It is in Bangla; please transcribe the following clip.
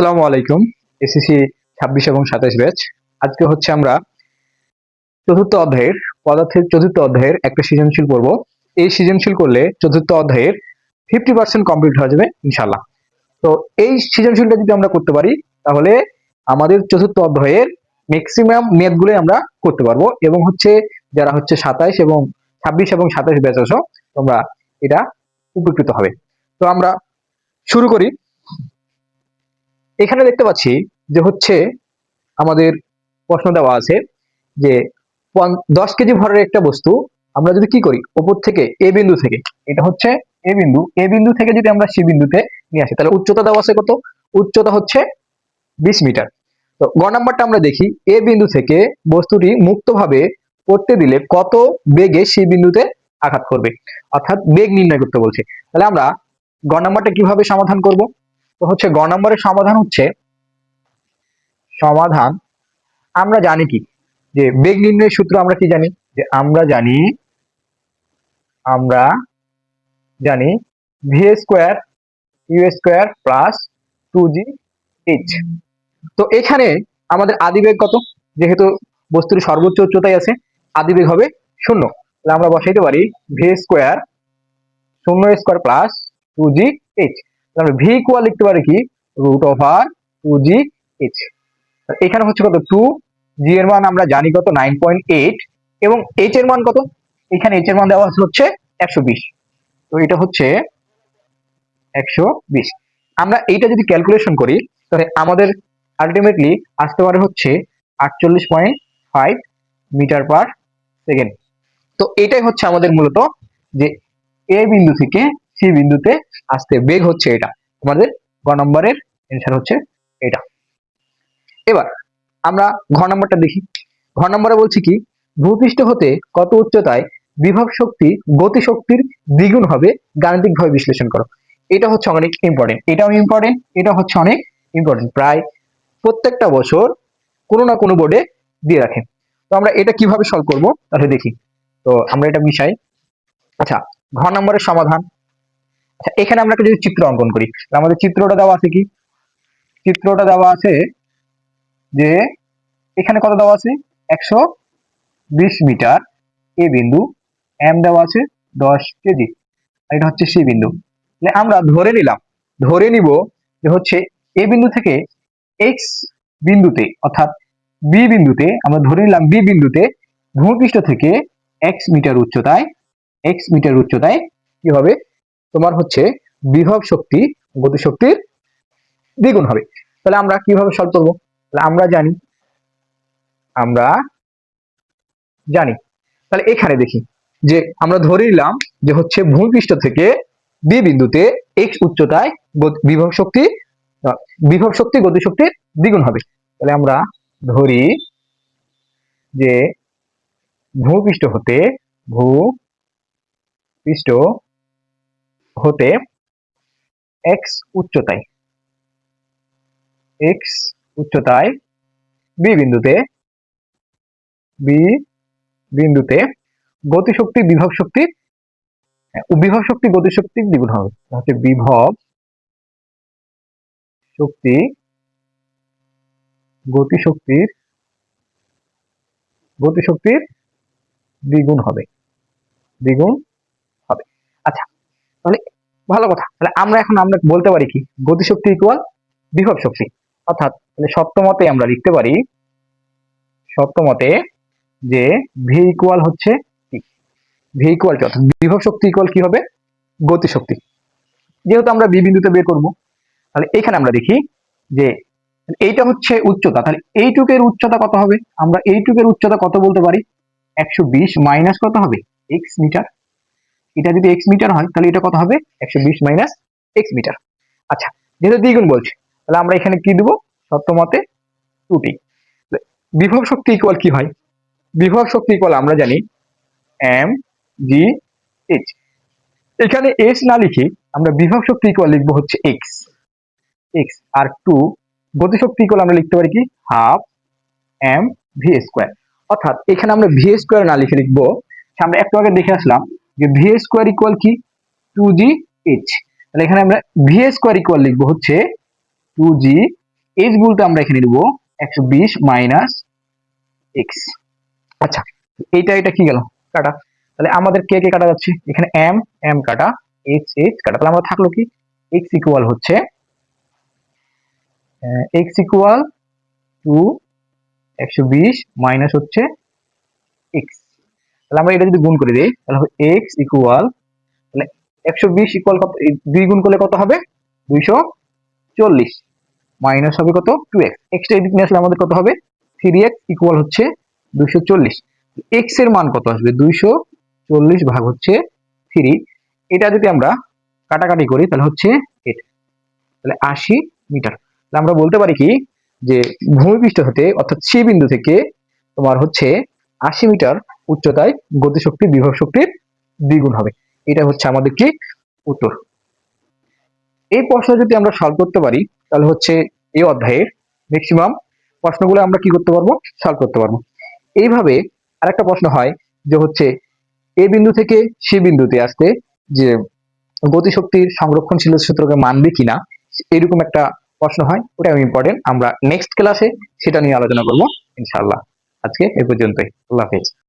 আসসালামু আলাইকুম। এসএসসি 26 এবং 27 ব্যাচ। আজকে হচ্ছে আমরা চতুর্থ অধ্যায়ের পদার্থের চতুর্থ অধ্যায়ের একটা সৃজনশীল করব। এই সৃজনশীল করলে চতুর্থ অধ্যায়ের 50% কমপ্লিট হয়ে যাবে ইনশাআল্লাহ। তো এই সৃজনশীলটা যদি আমরা করতে পারি তাহলে আমাদের চতুর্থ অধ্যায়ের ম্যাক্সিমাম ম্যাথগুলো আমরা করতে পারবো এবং হচ্ছে যারা হচ্ছে 27 এবং 26 এবং 27 ব্যাচ আছো তোমরা এটা উপকৃত হবে। তো আমরা শুরু করি। এখানে দেখতে পাচ্ছি যে হচ্ছে আমাদের প্রশ্ন দেওয়া আছে যে 10 কেজি ভরের একটা বস্তু আমরা যদি কি করি উপর থেকে এ বিন্দু থেকে, এটা হচ্ছে এ বিন্দু থেকে যদি আমরা সি বিন্দুতে নিয়ে আসি তাহলে উচ্চতা দেওয়া আছে কত? উচ্চতা হচ্ছে 20 মিটার। তো গ নাম্বারটা আমরা দেখি, এ বিন্দু থেকে বস্তুটি মুক্তভাবে পড়তে দিলে কত বেগে সি বিন্দুতে আঘাত করবে, অর্থাৎ বেগ নির্ণয় করতে বলছে। তাহলে আমরা গ নাম্বারটা কিভাবে সমাধান করব? তো হচ্ছে গ নাম্বারের সমাধান হচ্ছে সমাধান আমরা জানি কি যে বেগ নির্ণয়ের সূত্র আমরা কি জানি, যে আমরা জানি V square U square plus 2g h। তো এখানে আমাদের আদিবেগ কত? যেহেতু বস্তুর সর্বোচ্চ উচ্চতায় আছে, আদিবেগ হবে 0। তাহলে আমরা বসাইতে পারি V square 0 square plus 2g h। তাহলে ভি ইকুয়াল লিখতে পারি কি √2g h। এখানে হচ্ছে কত 2, জি এর মান আমরা জানি কত 9.8 এবং এইচ এর মান কত? এখানে এইচ এর মান দেওয়া হচ্ছে 120। তো এটা হচ্ছে 120। আমরা এইটা যদি ক্যালকুলেশন করি তাহলে আমাদের আলটিমেটলি আসতে পারে হচ্ছে 48.5 মিটার পার সেকেন্ড। তো এটাই হচ্ছে আমাদের মূলত যে এ বিন্দু থেকে সি বিন্দুতে আসতে বেগ হচ্ছে এটা। আমাদের গ নম্বরের অ্যান্সার হচ্ছে এটা। এবার আমরা ঘ নম্বরটা দেখি। ঘ নম্বরে বলছি কি ভূপৃষ্ঠ হতে কত উচ্চতায় বিভব শক্তি গতি শক্তির দ্বিগুণ হবে গাণিতিকভাবে বিশ্লেষণ করো। এটা হচ্ছে অনেক ইম্পর্টেন্ট, এটাও ইম্পর্টেন্ট, এটা হচ্ছে অনেক ইম্পর্টেন্ট। প্রায় প্রত্যেকটা বছর কোনো না কোনো বোর্ডে দিয়ে রাখেন। তো আমরা এটা কিভাবে সলভ করব তাহলে দেখি। তো আমরা এটা মিশাই। আচ্ছা, ঘ নম্বরের সমাধান। আচ্ছা, এখানে আমরা যদি চিত্র অঙ্কন করি, আমাদের চিত্রটা দেওয়া আছে কি? চিত্রটা দেওয়া আছে যে এখানে কত দেওয়া আছে 120 মিটার এ বিন্দু, এম দেওয়া আছে 10 কেজি, এটা হচ্ছে সি বিন্দু। তাহলে আমরা ধরে নিব যে হচ্ছে এ বিন্দু থেকে এক্স বিন্দুতে অর্থাৎ বি বিন্দুতে, আমরা ধরে নিলাম বি বিন্দুতে ভূপৃষ্ঠ থেকে এক্স মিটার উচ্চতায় কি হবে তোমার হচ্ছে বিভব শক্তি গতিশক্তির দ্বিগুণ হবে। তাহলে আমরা কিভাবে সলভ করবো? তাহলে আমরা জানি তাহলে এখানে দেখি যে আমরা ধরে নিলাম যে হচ্ছে ভূপৃষ্ঠ থেকে বি বিন্দুতে এক্স উচ্চতায় বিভব শক্তি গতিশক্তির দ্বিগুণ হবে। তাহলে আমরা ধরি যে ভূপৃষ্ঠ হতে এক্স উচ্চতায় বি বিন্দুতে গতিশক্তি বিভব শক্তি গতিশক্তির দ্বিগুণ হবে, হচ্ছে বিভব শক্তি গতিশক্তির দ্বিগুণ হবে। আচ্ছা, তাহলে ভালো কথা। তাহলে আমরা বলতে পারি কি গতিশক্তি ইকুয়াল বিভব শক্তি, অর্থাৎ সপ্তমতে আমরা লিখতে পারি যে ভি ইকুয়াল হচ্ছে কি, ভি ইকুয়াল কি অর্থাৎ বিভব শক্তি ইকুয়াল কি হবে গতিশক্তি। যেহেতু আমরা বি বিন্দুতে বের করব, তাহলে এখানে আমরা দেখি যে এইটা হচ্ছে উচ্চতা, তাহলে এইটুকের উচ্চতা কত হবে? আমরা এইটুকের উচ্চতা কত বলতে পারি 120 মাইনাস কত হবে এক্স মিটার। এটা যদি এক্স মিটার হয় তাহলে এটা কত হবে 120 মাইনাস এক্স মিটার। আচ্ছা, যেহেতু দ্বিগুণ বলছে তাহলে আমরা এখানে কি দেবো সপ্তমতে 2t। বিভব শক্তি ইকুয়াল কি হয়? বিভব শক্তি ইকুয়াল আমরা জানি এম জি এইচ। এখানে এস না লিখে আমরা বিভব শক্তি ইকুয়াল লিখবো হচ্ছে এক্স আর 2 গতিশক্তি ইকুয়াল আমরা লিখতে পারি কি হাফ এম ভি স্কোয়ার। অর্থাৎ এখানে আমরা ভি স্কোয়ার না লিখে লিখবো, আমরা একটু আগে দেখে আসলাম যে ভি স্কোয়ার ইকুয়াল কি 2g h। তাহলে এখানে আমরা ভি স্কোয়ার ইকুয়াল লিখবো হচ্ছে 2g এইচ বলতে আমরা এখানে নিব 120 মাইনাস এক্স। আচ্ছা, এটা কি গেল কাটা, তাহলে আমাদের কে কে কাটা যাচ্ছে, এখানে এম এম কাটা, এইচ এইচ কাটা, তাহলে আমরা থাকলো কি এক্স ইকুয়াল হচ্ছে এক্স ইকুয়াল টু 120 মাইনাস হচ্ছে এক্স। তাহলে আমরা এটা যদি গুণ করে দিই তাহলে হবে এক্স ইকুয়াল, তাহলে 120 ইকুয়াল কত, 2 গুণ করলে কত হবে 240 মাইনাস হবে কত 2x, এক্সটা এদিকে নিয়ে আসলে আমাদের কত হবে 3x ইকুয়াল হচ্ছে 240। এক্স এর মান কত আসবে 240 ভাগ হচ্ছে 3, এটা যদি আমরা কাটাকাটি করি তাহলে হচ্ছে এটা, তাহলে 80 মিটার। তাহলে আমরা বলতে পারি কি যে ভূমিপৃষ্ঠ হতে অর্থাৎ সি বিন্দু থেকে তোমার হচ্ছে 80 মিটার উচ্চতায় গতিশক্তি বিভব শক্তির দ্বিগুণ হবে। এটা হচ্ছে আমাদের কি উত্তর। এই প্রশ্ন যদি আমরা সলভ করতে পারি তাহলে হচ্ছে এই অধ্যায়ের ম্যাক্সিমাম প্রশ্নগুলো আমরা কি করতে পারবো, সলভ করতে পারবো। এইভাবে আরেকটা প্রশ্ন হয় যে হচ্ছে এ বিন্দু থেকে সি বিন্দুতে আসতে যে গতিশক্তির সংরক্ষণশীল সূত্রকে মানবে কিনা, এরকম একটা প্রশ্ন হয়, ওটা ইম্পর্টেন্ট। আমরা নেক্সট ক্লাসে সেটা নিয়ে আলোচনা করবো ইনশাআল্লাহ। আজকে এ পর্যন্তই, আল্লাহ হাফেজ।